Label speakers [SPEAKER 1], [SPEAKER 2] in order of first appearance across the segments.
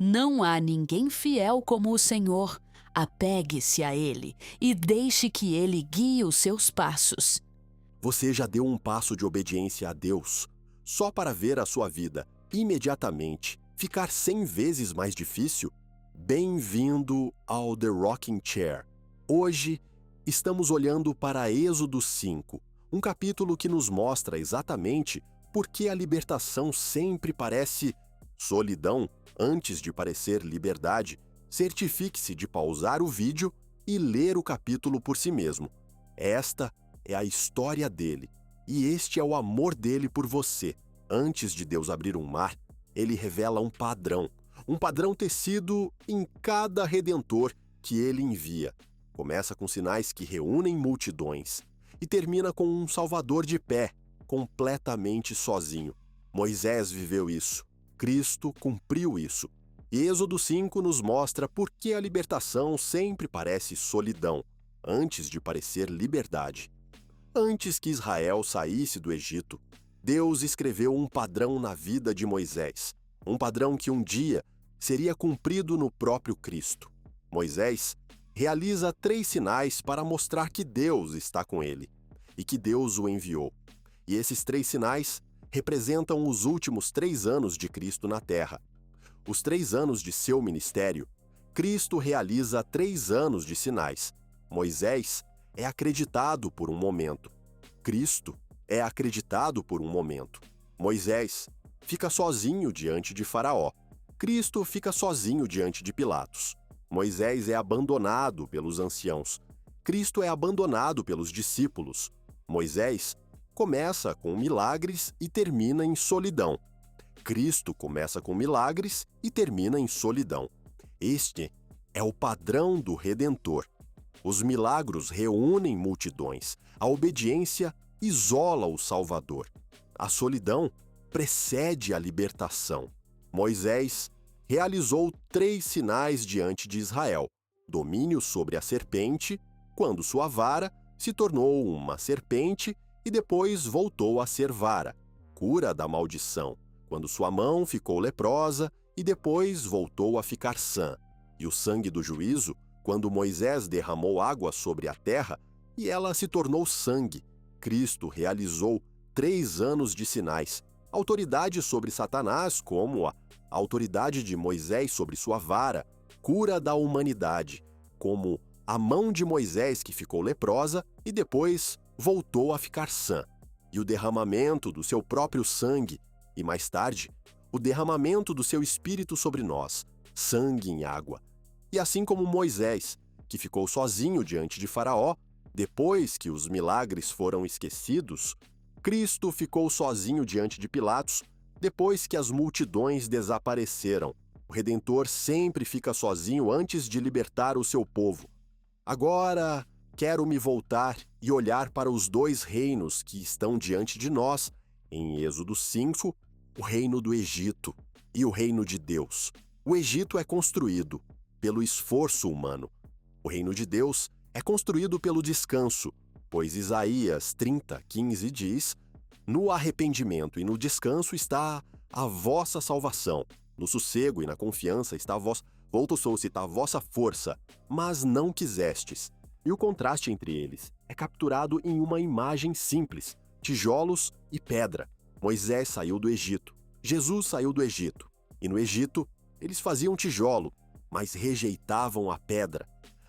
[SPEAKER 1] Não há ninguém fiel como o Senhor. Apegue-se a Ele e deixe que Ele guie os seus passos.
[SPEAKER 2] Você já deu um passo de obediência a Deus só para ver a sua vida imediatamente ficar 100 vezes mais difícil? Bem-vindo ao The Rocking Chair. Hoje estamos olhando para Êxodo 5, um capítulo que nos mostra exatamente por que a libertação sempre parece solidão antes de parecer liberdade. Certifique-se de pausar o vídeo e ler o capítulo por si mesmo. Esta é a história dele, e este é o amor dele por você. Antes de Deus abrir um mar, ele revela um padrão tecido em cada redentor que ele envia. Começa com sinais que reúnem multidões e termina com um Salvador de pé, completamente sozinho. Moisés viveu isso, Cristo cumpriu isso. E Êxodo 5 nos mostra por que a libertação sempre parece solidão, antes de parecer liberdade. Antes que Israel saísse do Egito, Deus escreveu um padrão na vida de Moisés, um padrão que um dia seria cumprido no próprio Cristo. Moisés realiza 3 sinais para mostrar que Deus está com ele e que Deus o enviou. E esses 3 sinais representam os últimos 3 anos de Cristo na Terra. Os 3 anos de seu ministério, Cristo realiza 3 anos de sinais. Moisés é acreditado por um momento. Cristo é acreditado por um momento. Moisés fica sozinho diante de Faraó. Cristo fica sozinho diante de Pilatos. Moisés é abandonado pelos anciãos. Cristo é abandonado pelos discípulos. Moisés começa com milagres e termina em solidão. Cristo começa com milagres e termina em solidão. Este é o padrão do Redentor. Os milagros reúnem multidões. A obediência isola o Salvador. A solidão precede a libertação. Moisés realizou 3 sinais diante de Israel: domínio sobre a serpente, quando sua vara se tornou uma serpente e depois voltou a ser vara; cura da maldição, quando sua mão ficou leprosa e depois voltou a ficar sã; e o sangue do juízo, quando Moisés derramou água sobre a terra e ela se tornou sangue. Cristo realizou 3 anos de sinais: autoridade sobre Satanás, como a autoridade de Moisés sobre sua vara; cura da humanidade, como a mão de Moisés que ficou leprosa e depois voltou a ficar sã; e o derramamento do seu próprio sangue, e mais tarde, o derramamento do seu Espírito sobre nós, sangue em água. E assim como Moisés, que ficou sozinho diante de Faraó, depois que os milagres foram esquecidos, Cristo ficou sozinho diante de Pilatos, depois que as multidões desapareceram. O Redentor sempre fica sozinho antes de libertar o seu povo. Agora, quero me voltar e olhar para os 2 reinos que estão diante de nós, em Êxodo 5, o reino do Egito e o reino de Deus. O Egito é construído pelo esforço humano. O reino de Deus é construído pelo descanso, pois Isaías 30:15 diz: no arrependimento e no descanso está a vossa salvação, no sossego e na confiança está a vossa força, mas não quisestes. E o contraste entre eles é capturado em uma imagem simples: tijolos e pedra. Moisés saiu do Egito, Jesus saiu do Egito, e no Egito eles faziam tijolo, mas rejeitavam a pedra.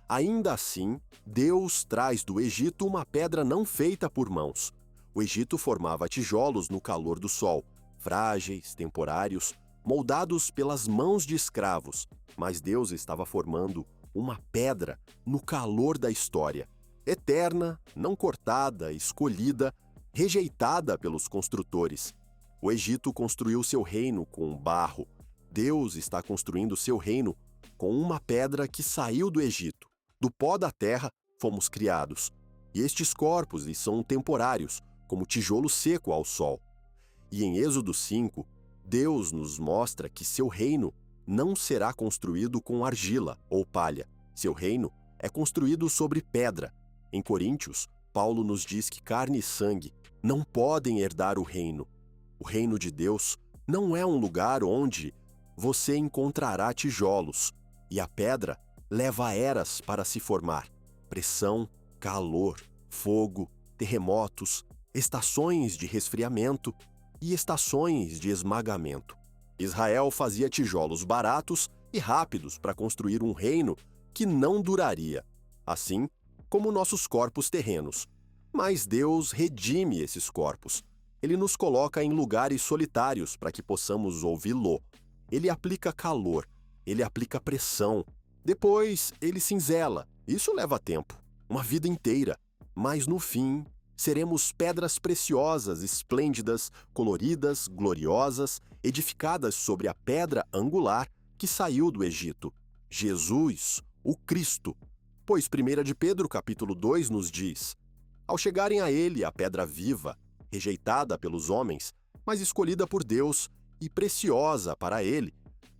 [SPEAKER 2] Ainda assim, Deus traz do Egito uma pedra não feita por mãos. O Egito formava tijolos no calor do sol, frágeis, temporários, moldados pelas mãos de escravos, mas Deus estava formando uma pedra no calor da história, eterna, não cortada, escolhida, rejeitada pelos construtores. O Egito construiu seu reino com barro. Deus está construindo seu reino com uma pedra que saiu do Egito. Do pó da terra fomos criados, e estes corpos lhes são temporários, como tijolo seco ao sol. E em Êxodo 5, Deus nos mostra que seu reino não será construído com argila ou palha. Seu reino é construído sobre pedra. Em Coríntios, Paulo nos diz que carne e sangue não podem herdar o reino. O reino de Deus não é um lugar onde você encontrará tijolos, e a pedra leva eras para se formar. Pressão, calor, fogo, terremotos, estações de resfriamento e estações de esmagamento. Israel fazia tijolos baratos e rápidos para construir um reino que não duraria, assim como nossos corpos terrenos. Mas Deus redime esses corpos. Ele nos coloca em lugares solitários para que possamos ouvi-lo. Ele aplica calor, ele aplica pressão. Depois, ele cinzela. Isso leva tempo, uma vida inteira. Mas no fim, seremos pedras preciosas, esplêndidas, coloridas, gloriosas, edificadas sobre a pedra angular que saiu do Egito. Jesus, o Cristo. Pois 1 de Pedro, capítulo 2, nos diz: ao chegarem a ele, a pedra viva, rejeitada pelos homens, mas escolhida por Deus e preciosa para ele,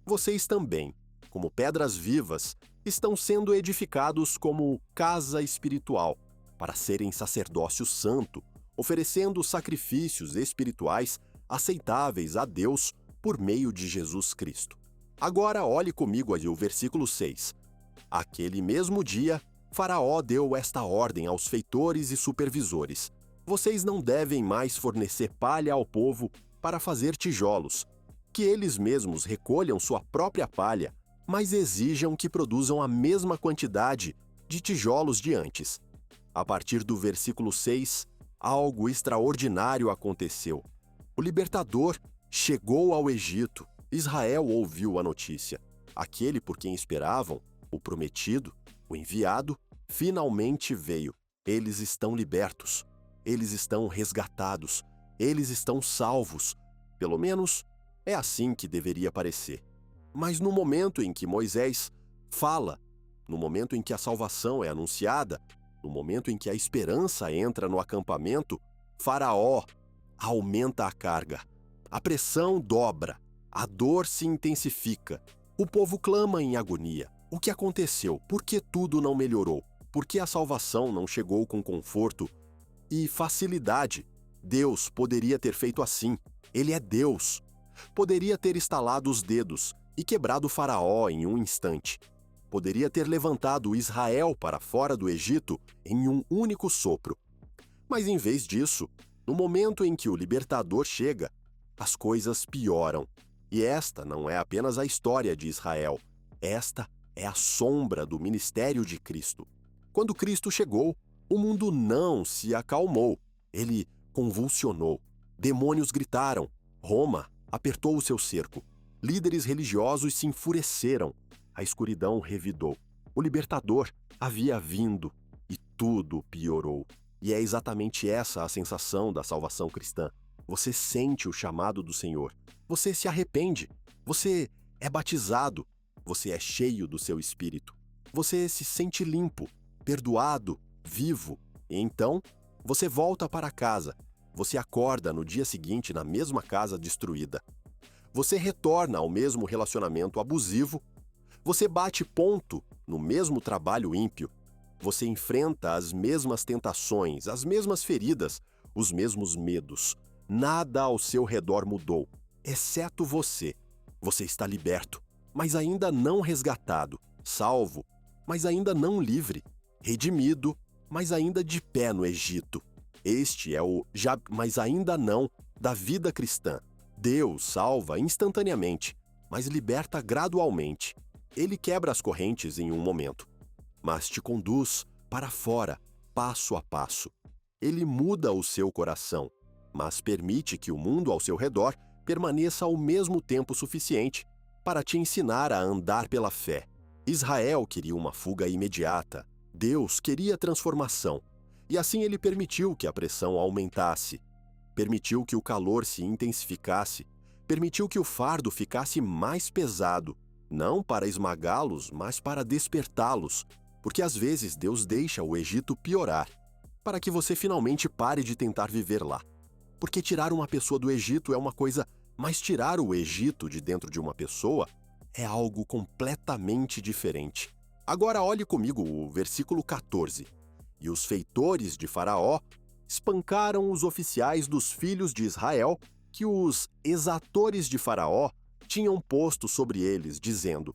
[SPEAKER 2] vocês também, como pedras vivas, estão sendo edificados como casa espiritual, para serem sacerdócio santo, oferecendo sacrifícios espirituais aceitáveis a Deus por meio de Jesus Cristo. Agora olhe comigo aí o versículo 6. Aquele mesmo dia, Faraó deu esta ordem aos feitores e supervisores: vocês não devem mais fornecer palha ao povo para fazer tijolos, que eles mesmos recolham sua própria palha, mas exijam que produzam a mesma quantidade de tijolos de antes. A partir do versículo 6, algo extraordinário aconteceu. O libertador chegou ao Egito. Israel ouviu a notícia. Aquele por quem esperavam, o prometido, o enviado, finalmente veio. Eles estão libertos. Eles estão resgatados. Eles estão salvos. Pelo menos é assim que deveria parecer. Mas no momento em que Moisés fala, no momento em que a salvação é anunciada, no momento em que a esperança entra no acampamento, Faraó aumenta a carga. A pressão dobra. A dor se intensifica. O povo clama em agonia. O que aconteceu? Por que tudo não melhorou? Por que a salvação não chegou com conforto e facilidade? Deus poderia ter feito assim. Ele é Deus. Poderia ter estalado os dedos e quebrado Faraó em um instante. Poderia ter levantado Israel para fora do Egito em um único sopro. Mas em vez disso, no momento em que o libertador chega, as coisas pioram. E esta não é apenas a história de Israel. Esta é a sombra do ministério de Cristo. Quando Cristo chegou, o mundo não se acalmou. Ele convulsionou. Demônios gritaram. Roma apertou o seu cerco. Líderes religiosos se enfureceram. A escuridão revidou. O libertador havia vindo e tudo piorou. E é exatamente essa a sensação da salvação cristã. Você sente o chamado do Senhor. Você se arrepende. Você é batizado. Você é cheio do seu espírito. Você se sente limpo, perdoado, vivo. E então, você volta para casa. Você acorda no dia seguinte na mesma casa destruída. Você retorna ao mesmo relacionamento abusivo. Você bate ponto no mesmo trabalho ímpio. Você enfrenta as mesmas tentações, as mesmas feridas, os mesmos medos. Nada ao seu redor mudou, exceto você. Você está liberto, mas ainda não resgatado, salvo, mas ainda não livre, redimido, mas ainda de pé no Egito. Este é o já, mas ainda não da vida cristã. Deus salva instantaneamente, mas liberta gradualmente. Ele quebra as correntes em um momento, mas te conduz para fora, passo a passo. Ele muda o seu coração, mas permite que o mundo ao seu redor permaneça ao mesmo tempo suficiente para te ensinar a andar pela fé. Israel queria uma fuga imediata. Deus queria transformação. E assim ele permitiu que a pressão aumentasse. Permitiu que o calor se intensificasse. Permitiu que o fardo ficasse mais pesado. Não para esmagá-los, mas para despertá-los. Porque às vezes Deus deixa o Egito piorar, para que você finalmente pare de tentar viver lá. Porque tirar uma pessoa do Egito é uma coisa, mas tirar o Egito de dentro de uma pessoa é algo completamente diferente. Agora olhe comigo o versículo 14. E os feitores de Faraó espancaram os oficiais dos filhos de Israel que os exatores de Faraó tinham posto sobre eles, dizendo: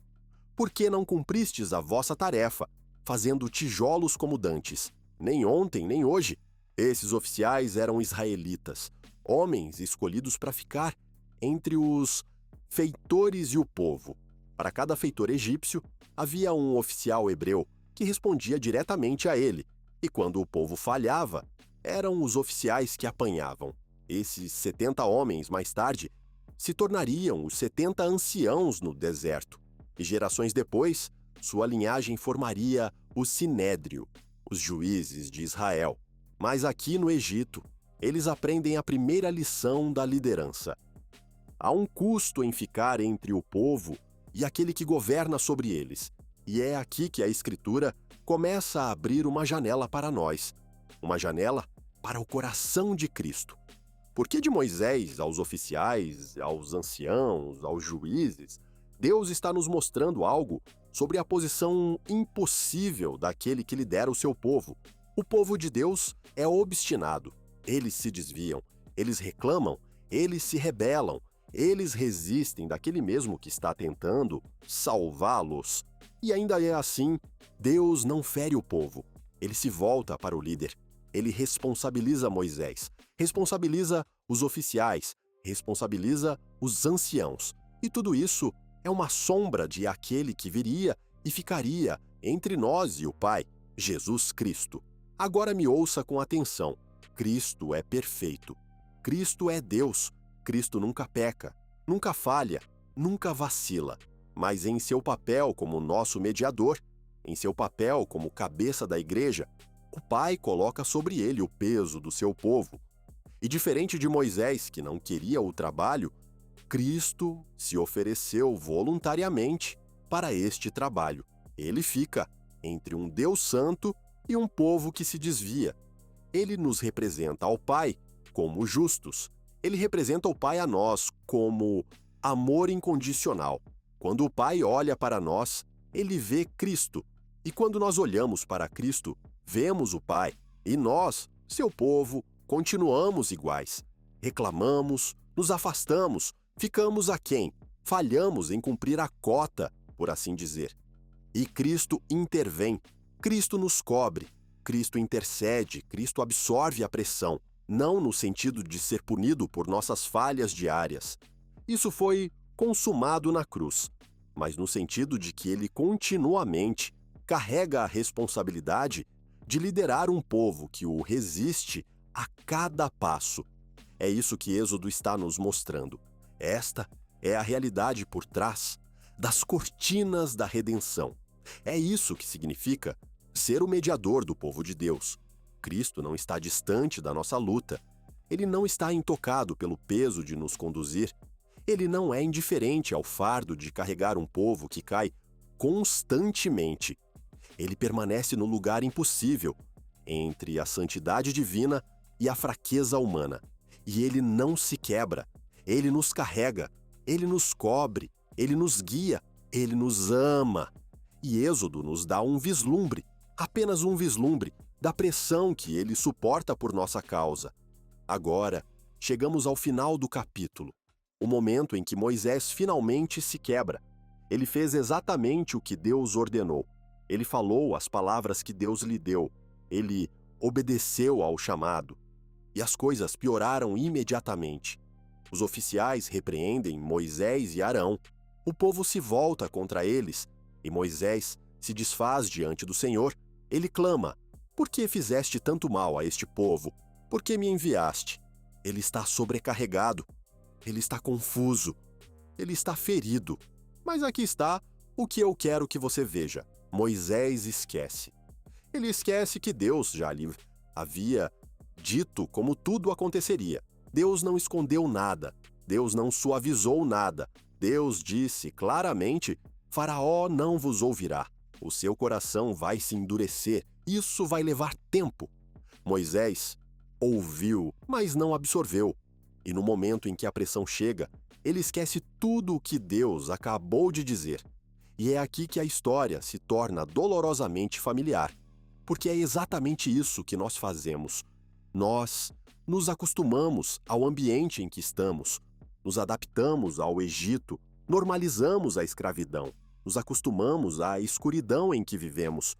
[SPEAKER 2] Por que não cumpristes a vossa tarefa, fazendo tijolos como dantes? Nem ontem, nem hoje. Esses oficiais eram israelitas, homens escolhidos para ficar entre os feitores e o povo. Para cada feitor egípcio, havia um oficial hebreu que respondia diretamente a ele, e quando o povo falhava, eram os oficiais que apanhavam. Esses 70 homens, mais tarde, se tornariam os 70 anciãos no deserto, e gerações depois, sua linhagem formaria o Sinédrio, os juízes de Israel. Mas aqui no Egito, eles aprendem a primeira lição da liderança. Há um custo em ficar entre o povo e aquele que governa sobre eles, e é aqui que a Escritura começa a abrir uma janela para nós, uma janela para o coração de Cristo. Porque de Moisés aos oficiais, aos anciãos, aos juízes, Deus está nos mostrando algo sobre a posição impossível daquele que lidera o seu povo. O povo de Deus é obstinado. Eles se desviam, eles reclamam, eles se rebelam, eles resistem daquele mesmo que está tentando salvá-los. E ainda é assim, Deus não fere o povo. Ele se volta para o líder. Ele responsabiliza Moisés, responsabiliza os oficiais, responsabiliza os anciãos. E tudo isso é uma sombra de aquele que viria e ficaria entre nós e o Pai, Jesus Cristo. Agora me ouça com atenção. Cristo é perfeito. Cristo é Deus. Cristo nunca peca, nunca falha, nunca vacila. Mas em seu papel como nosso mediador, em seu papel como cabeça da igreja, o Pai coloca sobre ele o peso do seu povo. E diferente de Moisés, que não queria o trabalho, Cristo se ofereceu voluntariamente para este trabalho. Ele fica entre um Deus santo e um povo que se desvia. Ele nos representa ao Pai como justos. Ele representa o Pai a nós como amor incondicional. Quando o Pai olha para nós, ele vê Cristo. E quando nós olhamos para Cristo, vemos o Pai. E nós, seu povo, continuamos iguais. Reclamamos, nos afastamos, ficamos aquém, falhamos em cumprir a cota, por assim dizer. E Cristo intervém, Cristo nos cobre, Cristo intercede, Cristo absorve a pressão, não no sentido de ser punido por nossas falhas diárias. Isso foi consumado na cruz, mas no sentido de que ele continuamente carrega a responsabilidade de liderar um povo que o resiste a cada passo. É isso que Êxodo está nos mostrando. Esta é a realidade por trás das cortinas da redenção. É isso que significa ser o mediador do povo de Deus. Cristo não está distante da nossa luta. Ele não está intocado pelo peso de nos conduzir. Ele não é indiferente ao fardo de carregar um povo que cai constantemente. Ele permanece no lugar impossível, entre a santidade divina e a fraqueza humana. E ele não se quebra. Ele nos carrega, ele nos cobre, ele nos guia, ele nos ama. E Êxodo nos dá um vislumbre, apenas um vislumbre, da pressão que ele suporta por nossa causa. Agora, chegamos ao final do capítulo, o momento em que Moisés finalmente se quebra. Ele fez exatamente o que Deus ordenou. Ele falou as palavras que Deus lhe deu. Ele obedeceu ao chamado. E as coisas pioraram imediatamente. Os oficiais repreendem Moisés e Arão. O povo se volta contra eles, e Moisés se desfaz diante do Senhor. Ele clama: Por que fizeste tanto mal a este povo? Por que me enviaste? Ele está sobrecarregado. Ele está confuso. Ele está ferido. Mas aqui está o que eu quero que você veja. Moisés esquece. Ele esquece que Deus já lhe havia dito como tudo aconteceria. Deus não escondeu nada. Deus não suavizou nada. Deus disse claramente: Faraó não vos ouvirá. O seu coração vai se endurecer. Isso vai levar tempo. Moisés ouviu, mas não absorveu. E no momento em que a pressão chega, ele esquece tudo o que Deus acabou de dizer. E é aqui que a história se torna dolorosamente familiar. Porque é exatamente isso que nós fazemos. Nós nos acostumamos ao ambiente em que estamos, nos adaptamos ao Egito, Normalizamos a escravidão, nos acostumamos à escuridão em que vivemos.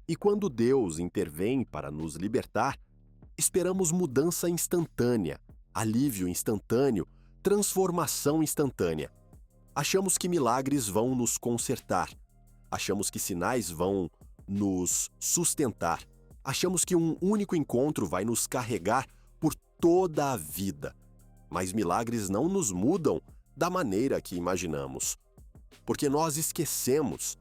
[SPEAKER 2] E quando Deus intervém para nos libertar, esperamos mudança instantânea, alívio instantâneo, transformação instantânea. Achamos que milagres vão nos consertar. Achamos que sinais vão nos sustentar. Achamos que um único encontro vai nos carregar por toda a vida. Mas milagres não nos mudam da maneira que imaginamos. Porque nós esquecemos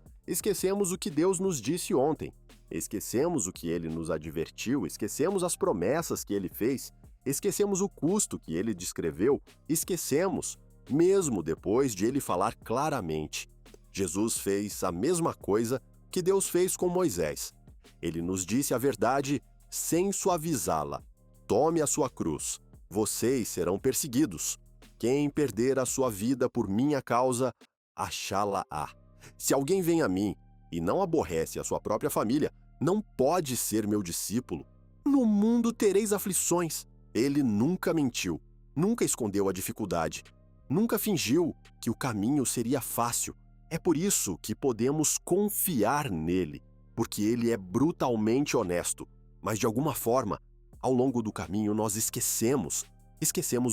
[SPEAKER 2] o que Deus nos disse ontem. Esquecemos o que Ele nos advertiu, esquecemos as promessas que Ele fez, esquecemos o custo que Ele descreveu, esquecemos, mesmo depois de Ele falar claramente. Jesus fez a mesma coisa que Deus fez com Moisés. Ele nos disse a verdade sem suavizá-la. Tome a sua cruz. Vocês serão perseguidos. Quem perder a sua vida por minha causa, achá-la-á. Se alguém vem a mim e não aborrece a sua própria família, não pode ser meu discípulo. No mundo tereis aflições. Ele nunca mentiu, nunca escondeu a dificuldade, nunca fingiu que o caminho seria fácil. É por isso que podemos confiar nele, porque ele é brutalmente honesto. Mas de alguma forma, ao longo do caminho nós esquecemos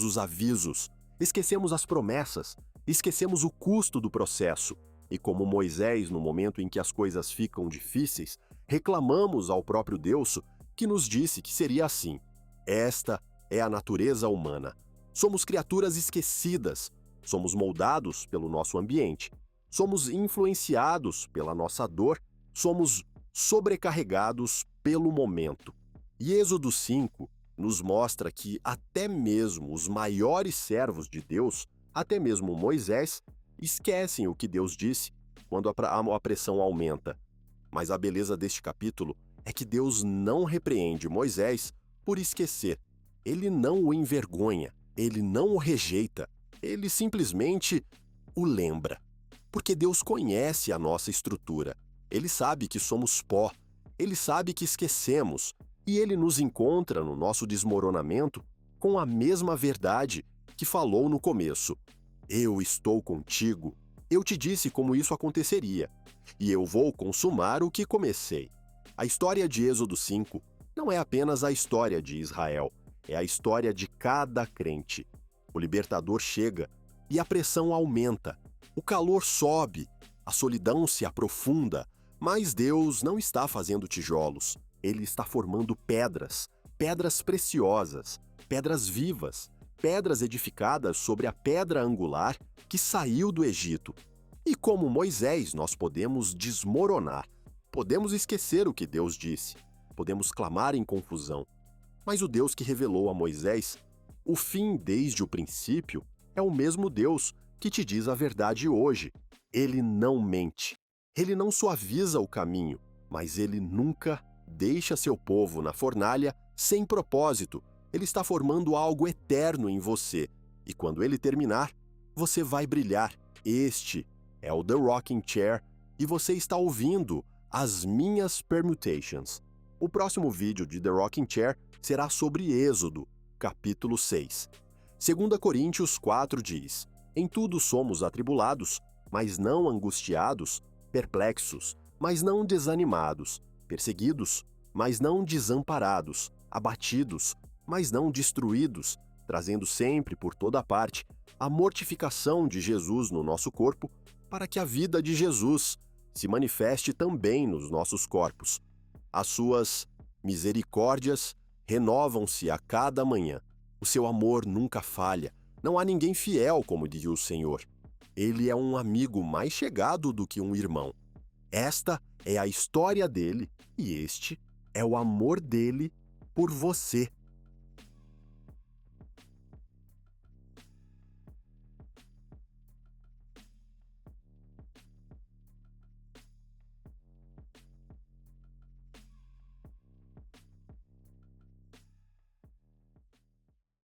[SPEAKER 2] os avisos, esquecemos as promessas, esquecemos o custo do processo. E como Moisés, no momento em que as coisas ficam difíceis, reclamamos ao próprio Deus que nos disse que seria assim. Esta é a natureza humana. Somos criaturas esquecidas, somos moldados pelo nosso ambiente, somos influenciados pela nossa dor, somos sobrecarregados pelo momento. E Êxodo 5 nos mostra que até mesmo os maiores servos de Deus, até mesmo Moisés, esquecem o que Deus disse quando a pressão aumenta. Mas a beleza deste capítulo é que Deus não repreende Moisés por esquecer. Ele não o envergonha, ele não o rejeita, ele simplesmente o lembra. Porque Deus conhece a nossa estrutura. Ele sabe que somos pó, ele sabe que esquecemos, e ele nos encontra no nosso desmoronamento com a mesma verdade que falou no começo. Eu estou contigo, eu te disse como isso aconteceria, e eu vou consumar o que comecei. A história de Êxodo 5 não é apenas a história de Israel, é a história de cada crente. O libertador chega e a pressão aumenta, o calor sobe, a solidão se aprofunda, mas Deus não está fazendo tijolos, Ele está formando pedras, pedras preciosas, pedras vivas, pedras edificadas sobre a pedra angular que saiu do Egito. E como Moisés, nós podemos desmoronar, podemos esquecer o que Deus disse, podemos clamar em confusão. Mas o Deus que revelou a Moisés o fim desde o princípio é o mesmo Deus que te diz a verdade hoje. Ele não mente, ele não suaviza o caminho, mas ele nunca deixa seu povo na fornalha sem propósito. Ele está formando algo eterno em você, e quando ele terminar, você vai brilhar. Este é o The Rocking Chair, e você está ouvindo as minhas permutations. O próximo vídeo de The Rocking Chair será sobre Êxodo, capítulo 6. 2 Coríntios 4 diz: Em tudo somos atribulados, mas não angustiados, perplexos, mas não desanimados, perseguidos, mas não desamparados, abatidos, mas não destruídos, trazendo sempre por toda parte a mortificação de Jesus no nosso corpo, para que a vida de Jesus se manifeste também nos nossos corpos. As suas misericórdias renovam-se a cada manhã. O seu amor nunca falha. Não há ninguém fiel como diz o Senhor. Ele é um amigo mais chegado do que um irmão. Esta é a história dele e este é o amor dele por você.